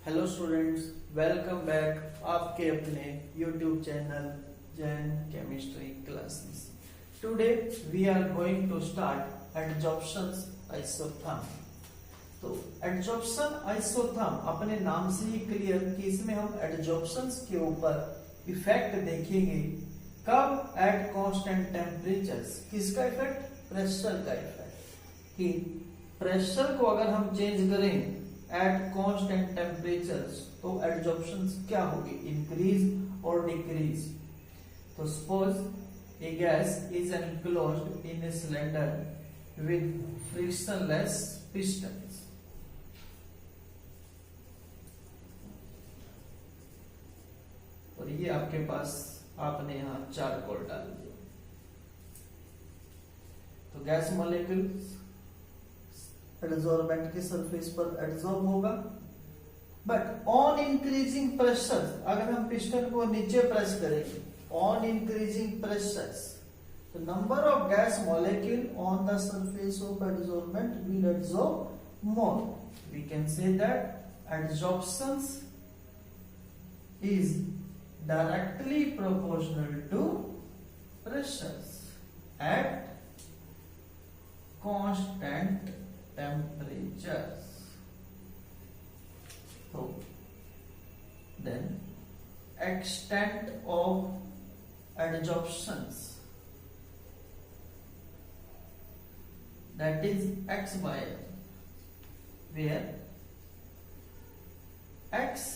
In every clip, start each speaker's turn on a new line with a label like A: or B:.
A: Hello students, welcome back आपके अपने YouTube channel Jain chemistry classes. Today we are going to start adsorptions isotherm. तो adsorption isotherm अपने नाम से ही क्लियर कि इसमें हम एडजॉर्प्शंस के ऊपर इफेक्ट देखेंगे। कब? At constant temperatures. किसका इफेक्ट? प्रेशर का इफेक्ट। कि प्रेशर को अगर हम चेंज करें एट कांस्टेंट टेम्परेचर्स तो एडजॉर्प्शन क्या होगी? इंक्रीज और डिक्रीज। तो suppose A gas is enclosed in a cylinder with frictionless pistons. और ये आपके पास आपने यहां चारकोल डाल दिया। तो गैस मॉलिक्यूल एडजॉर्बेंट की सरफेस पर एडजॉर्ब होगा, बट ऑन इंक्रीजिंग प्रेशर, अगर हम पिस्टन को नीचे प्रेस करेंगे ऑन इंक्रीजिंग प्रेशर्स, तो number of gas molecule on the surface of adsorbent will adsorb more. We can say that adsorption is directly proportional to pressures at constant temperatures. So then extent of adsorptions, that is x by L, where x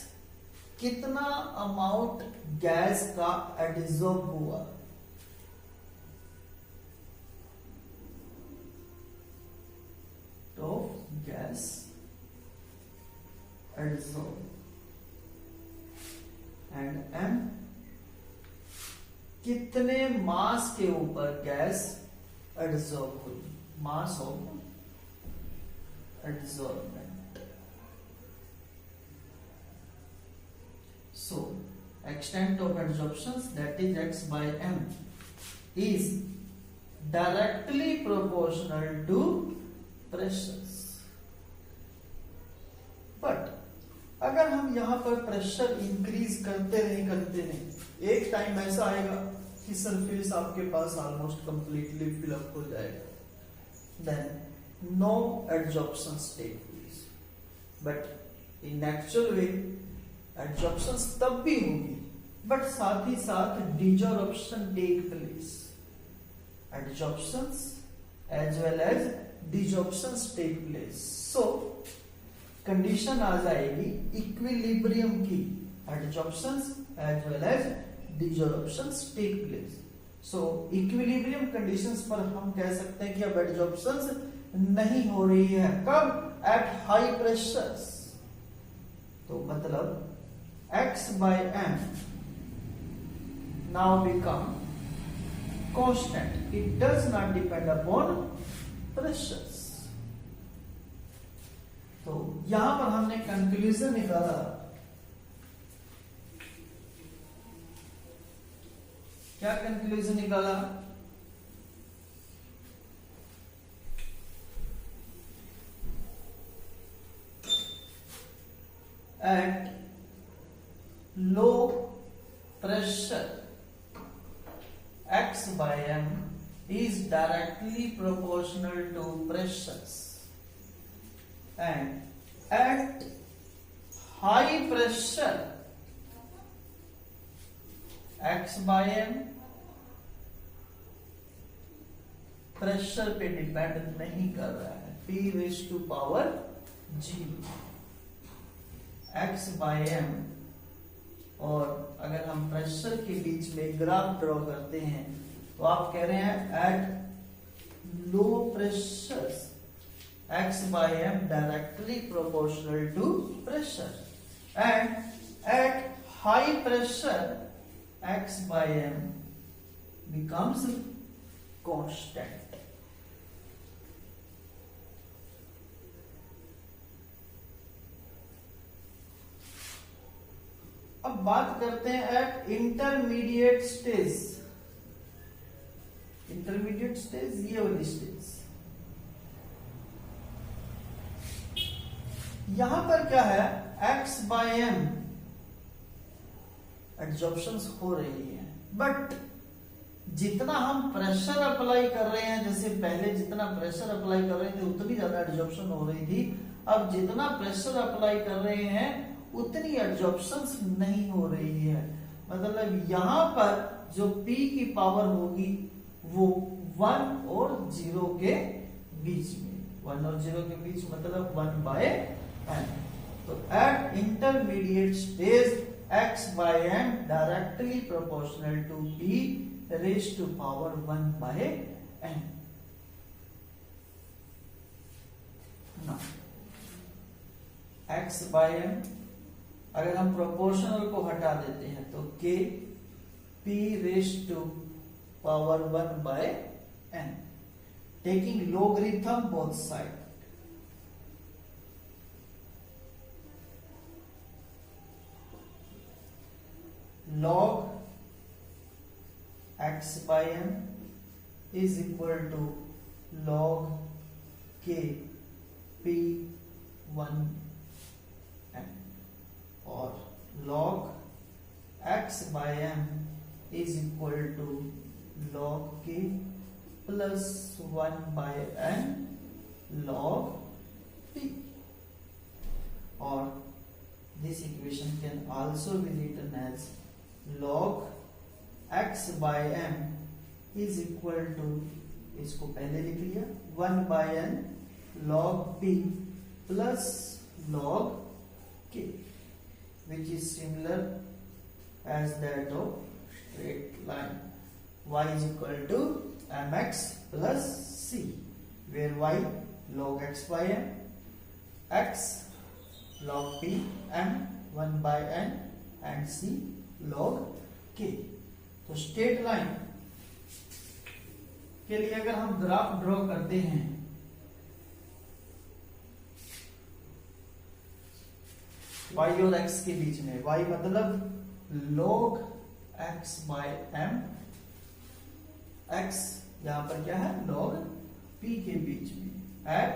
A: कितना amount gas का adsorb हुआ, तो gas adsorb, and M कितने मास के ऊपर gas adsorb हुई, mass of adsorbent. So, extent of adsorptions, that is x by m, is directly proportional to pressures. But अगर हम यहाँ पर प्रेशर इंक्रीज करते रहे, एक टाइम ऐसा आएगा कि सरफेस आपके पास ऑलमोस्ट कंप्लीटली फिलअप हो जाएगा, then no adsorptions take place. But in actual way एडजॉर्प्शंस तब भी होगी, बट साथ ही साथ desorption take place. Adsorptions as well as desorptions take place. So condition आ जाएगी इक्विलिब्रियम की, adsorptions as well as desorptions take place. So equilibrium conditions पर हम कह सकते हैं कि अब एडजॉर्प्शंस नहीं हो रही है। कब? At high pressures. तो मतलब x by m now become constant. It does not depend upon pressures. तो यहां पर हमने कंक्लूजन निकाला, क्या कंक्लूजन निकाला? at low pressure x by m is directly proportional to pressures, and at high pressure x by m pressure पे depend नहीं कर रहा है, p raised to power 0 x by m। और अगर हम प्रेशर के बीच में ग्राफ ड्रॉ करते हैं तो आप कह रहे हैं at low pressure x by m directly proportional to pressure, and at high pressure x by m becomes constant. अब बात करते हैं at intermediate stage. Intermediate stage ये वाली स्टेज, यहां पर क्या है, x बाय m एडजॉर्प्शंस हो रही है, बट जितना हम प्रेशर अप्लाई कर रहे हैं, जैसे पहले जितना प्रेशर अप्लाई कर रहे थे उतनी ज्यादा एडजॉर्प्शन हो रही थी, अब जितना प्रेशर अप्लाई कर रहे हैं उतनी एडजॉर्प्शंस नहीं हो रही है। मतलब यहां पर जो P की पावर होगी वो 1 और 0 के बीच में, 1 और 0 के बीच मतलब 1 बाय n। तो eight intermediate stage x by m directly proportional to P raised to power 1 by n। Now x by m अगर हम प्रोपोर्शनल को हटा देते हैं तो k p raised to power 1 by n, taking logarithm both sides। log x by m is equal to log k p 1 n, और log x by m is equal to log k plus 1 by n log p, or this equation can also be written as log x by m is equal to, इसको पहले लिख लिया, 1 by n log p plus log k, which is similar as that of straight line y is equal to mx plus c, where y log x by m, x log p, m 1 by n and c log k। तो straight line के लिए अगर हम graph draw करते हैं, y और x के बीच में, y मतलब log x by m, x यहां पर क्या है log p के बीच में at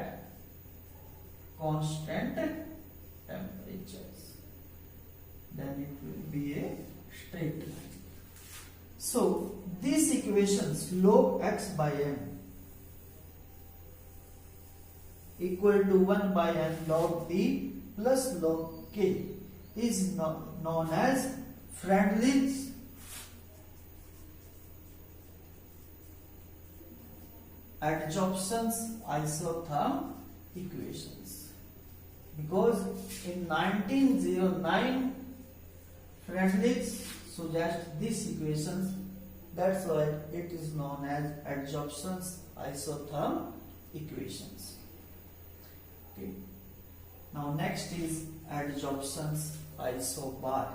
A: constant temperatures, then it will be a straight line। So these equations log x by m equal to 1 by n log p plus log k is known as Freundlich's adsorption isotherm equations, because in 1909 Freundlich suggests these equations, that's why it is known as adsorption isotherm equations। Okay. Now next is adsorption isobar।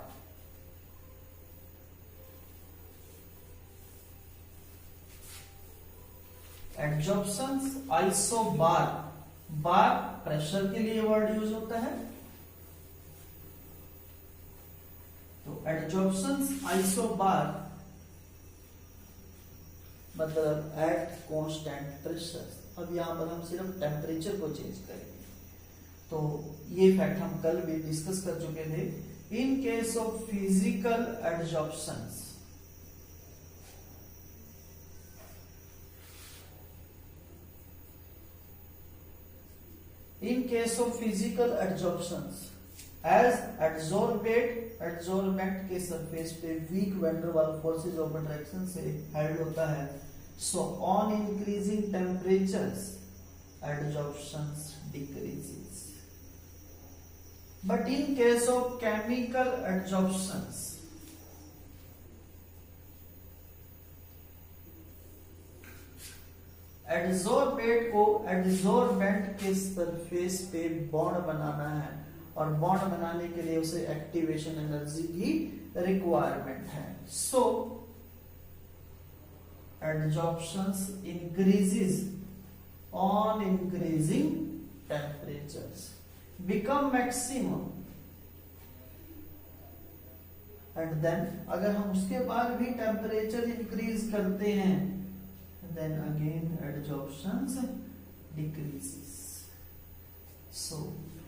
A: Adsorption isobar, bar pressure के लिए word use होता है, तो adsorption isobar मतलब at constant pressure. अब यहां पर हम सिर्फ टेम्परेचर को चेंज करेंगे, तो ये फैक्ट हम कल भी डिस्कस कर चुके थे। In case of physical adsorption, in case of physical adsorptions, as adsorbent के सरफेस पे weak van der Waals forces of attraction से हेल्ड होता है, so on increasing temperatures adsorptions decreases। But in case of chemical adsorptions, एडसोर्बेट को एडसोर्बेंट के surface पे bond बनाना है, और बॉन्ड बनाने के लिए उसे एक्टिवेशन एनर्जी की रिक्वायरमेंट है। So adsorptions increases on increasing temperatures become maximum, and then अगर हम उसके बाद भी टेम्परेचर इंक्रीज करते हैं, then again adsorptions decreases। So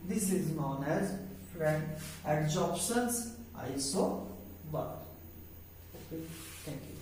A: this is known as friend adsorptions isobar. Okay, thank you.